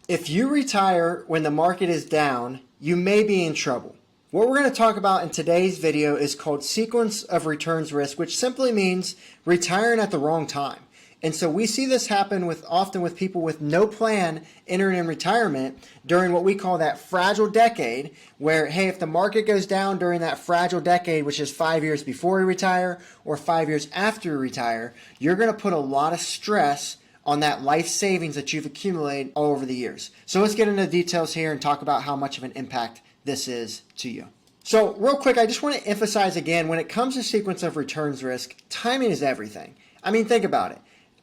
If you retire when the market is down, you may be in trouble. What we're going to talk about in today's video is called sequence of returns risk, which simply means retiring at the wrong time. And so we see this happen often with people with no plan entering in retirement during what we call that fragile decade, where, hey, if the market goes down during that fragile decade, which is 5 years before you retire or 5 years after you retire, you're going to put a lot of stress on that life savings that you've accumulated all over the years. So let's get into the details here and talk about how much of an impact this is to you. So real quick, I just want to emphasize again, when it comes to sequence of returns risk, timing is everything. I mean, think about it.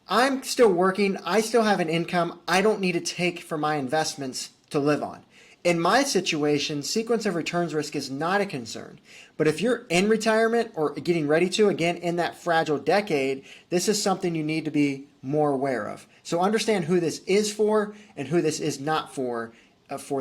I'm still working. I still have an income. I don't need to take for my investments to live on. In my situation, sequence of returns risk is not a concern. But if you're in retirement or getting ready to, again, in that fragile decade, this is something you need to be more aware of. So understand who this is for and who this is not for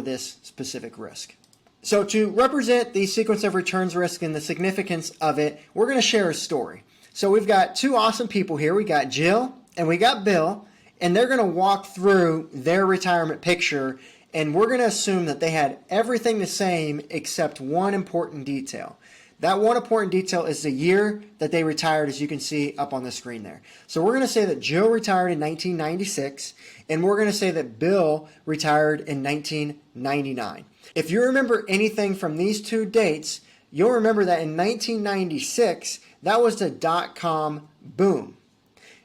this specific risk. So to represent the sequence of returns risk and the significance of it, we're going to share a story. So we've got two awesome people here. We got Jill and we got Bill, and they're going to walk through their retirement picture, and we're going to assume that they had everything the same except one important detail. That one important detail is the year that they retired, as you can see up on the screen there. So we're going to say that Jill retired in 1996, and we're going to say that Bill retired in 1999. If you remember anything from these two dates, you'll remember that in 1996, that was the dot-com boom.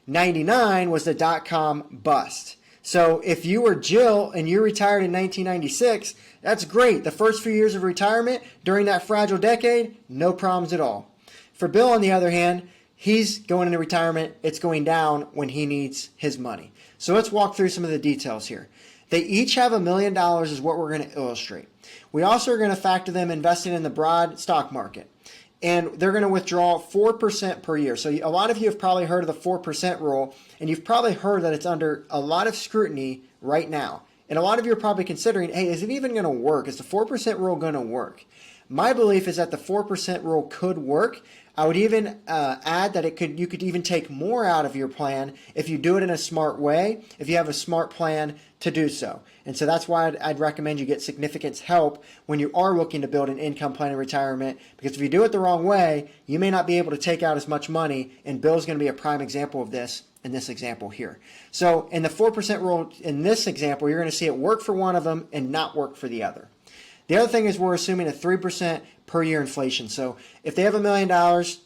99 was the dot-com bust. So if you were Jill and you retired in 1996, that's great. The first few years of retirement during that fragile decade, no problems at all. For Bill, on the other hand, he's going into retirement. It's going down when he needs his money. So let's walk through some of the details here. They each have $1 million is what we're going to illustrate. We also are going to factor them investing in the broad stock market. And they're going to withdraw 4% per year. So a lot of you have probably heard of the 4% rule, and you've probably heard that it's under a lot of scrutiny right now. And a lot of you are probably considering, hey, is it even going to work? Is the 4% rule going to work? My belief is that the 4% rule could work. I would even add that you could even take more out of your plan if you do it in a smart way, if you have a smart plan to do so. And so that's why I'd recommend you get significant help when you are looking to build an income plan in retirement, because if you do it the wrong way, you may not be able to take out as much money, and Bill's going to be a prime example of this in this example here. So in the 4% rule in this example, you're going to see it work for one of them and not work for the other. The other thing is we're assuming a 3% per year inflation. So if they have $1 million,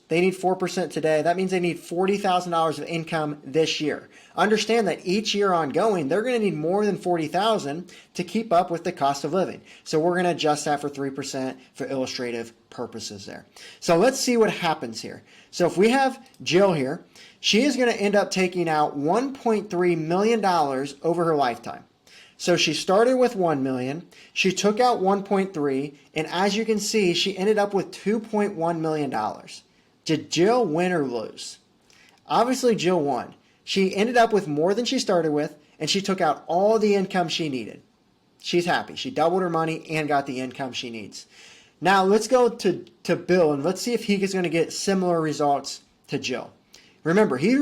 they need 4% today. That means they need $40,000 of income this year. Understand that each year ongoing, they're going to need more than $40,000 to keep up with the cost of living. So we're going to adjust that for 3% for illustrative purposes there. So let's see what happens here. So if we have Jill here, she is going to end up taking out $1.3 million over her lifetime. So she started with 1 million, she took out 1.3, and as you can see, she ended up with $2.1 million. Did Jill win or lose? Obviously, Jill won. She ended up with more than she started with, and she took out all the income she needed. She's happy. She doubled her money and got the income she needs. Now, let's go to Bill, and let's see if he is going to get similar results to Jill. Remember, he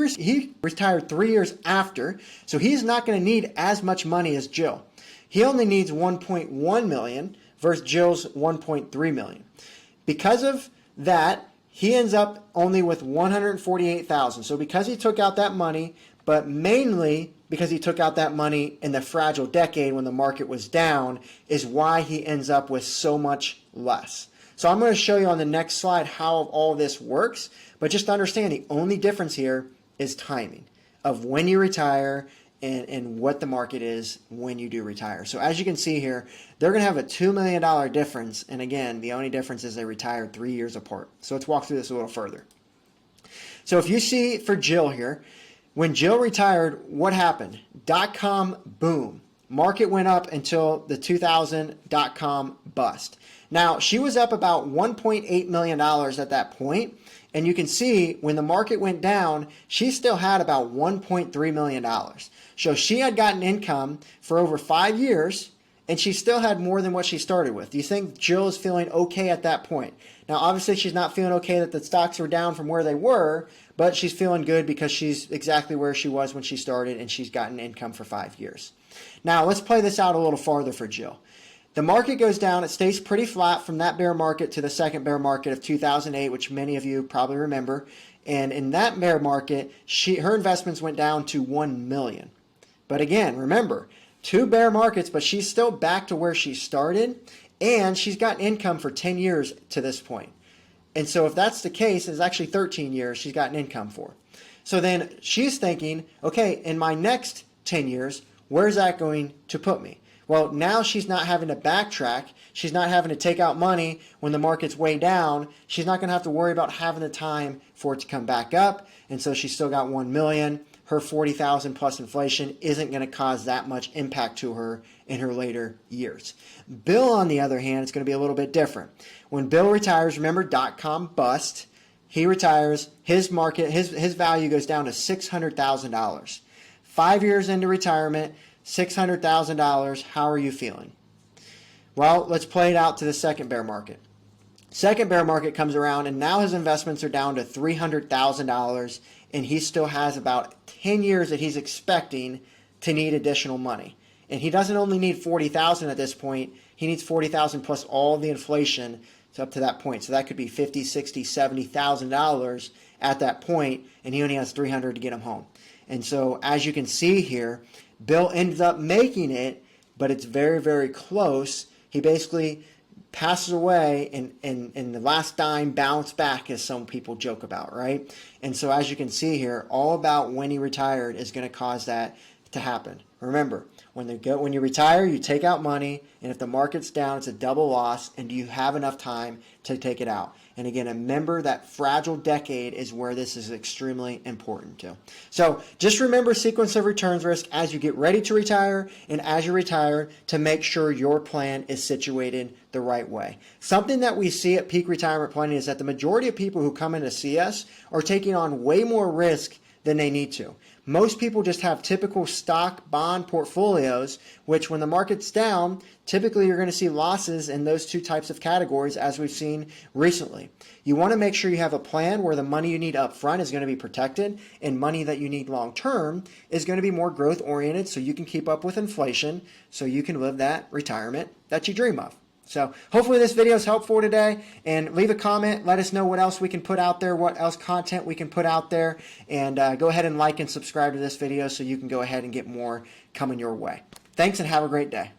retired 3 years after, so he's not going to need as much money as Jill. He only needs 1.1 million versus Jill's 1.3 million. Because of that, he ends up only with 148,000. So because he took out that money, but mainly because he took out that money in the fragile decade when the market was down, is why he ends up with so much less. So I'm going to show you on the next slide how all this works, but just understand the only difference here is timing of when you retire and what the market is when you do retire. So as you can see here, they're going to have a $2 million difference, and again, the only difference is they retired 3 years apart. So let's walk through this a little further. So if you see for Jill here, when Jill retired, what happened? Dot-com boom. Market went up until the 2000 dot-com bust. Now, she was up about $1.8 million at that point, and you can see when the market went down, she still had about $1.3 million. So she had gotten income for over 5 years, and she still had more than what she started with. Do you think Jill is feeling okay at that point? Now, obviously, she's not feeling okay that the stocks were down from where they were, but she's feeling good because she's exactly where she was when she started, and she's gotten income for 5 years. Now let's play this out a little farther for Jill. The market goes down. It stays pretty flat from that bear market to the second bear market of 2008, which many of you probably remember. And in that bear market, her investments went down to $1 million. But again, remember, 2 bear markets, but she's still back to where she started, and she's got income for 10 years to this point. And so if that's the case, it's actually 13 years she's got an income for. So then she's thinking, okay, in my next 10 years, where's that going to put me? Well, now she's not having to backtrack. She's not having to take out money when the market's way down. She's not going to have to worry about having the time for it to come back up. And so she's still got $1 million. Her $40,000 plus inflation isn't going to cause that much impact to her in her later years. Bill, on the other hand, it's going to be a little bit different. When Bill retires, remember dot-com bust. He retires, his value goes down to $600,000. 5 years into retirement, $600,000, how are you feeling? Well, let's play it out to the second bear market. Second bear market comes around, and now his investments are down to $300,000, and he still has about 10 years that he's expecting to need additional money. And he doesn't only need $40,000 at this point, he needs $40,000 plus all the inflation up to that point. So that could be $50,000, $60,000, $70,000 at that point, and he only has $300,000 to get him home. And so as you can see here, Bill ends up making it, but it's very, very close. He basically passes away, and the last dime bounced back, as some people joke about, right? And so as you can see here, all about when he retired is going to cause that to happen. Remember, when you retire, you take out money, and if the market's down, it's a double loss, and do you have enough time to take it out? And again, remember that fragile decade is where this is extremely important too. So just remember sequence of returns risk as you get ready to retire and as you retire to make sure your plan is situated the right way. Something that we see at Peak Retirement Planning is that the majority of people who come in to see us are taking on way more risk than they need to. Most people just have typical stock bond portfolios, which when the market's down, typically you're going to see losses in those two types of categories as we've seen recently. You want to make sure you have a plan where the money you need up front is going to be protected and money that you need long term is going to be more growth oriented so you can keep up with inflation so you can live that retirement that you dream of. So hopefully this video is helpful today, and leave a comment. Let us know what else we can put out there, what else content we can put out there, and go ahead and like and subscribe to this video so you can go ahead and get more coming your way. Thanks and have a great day.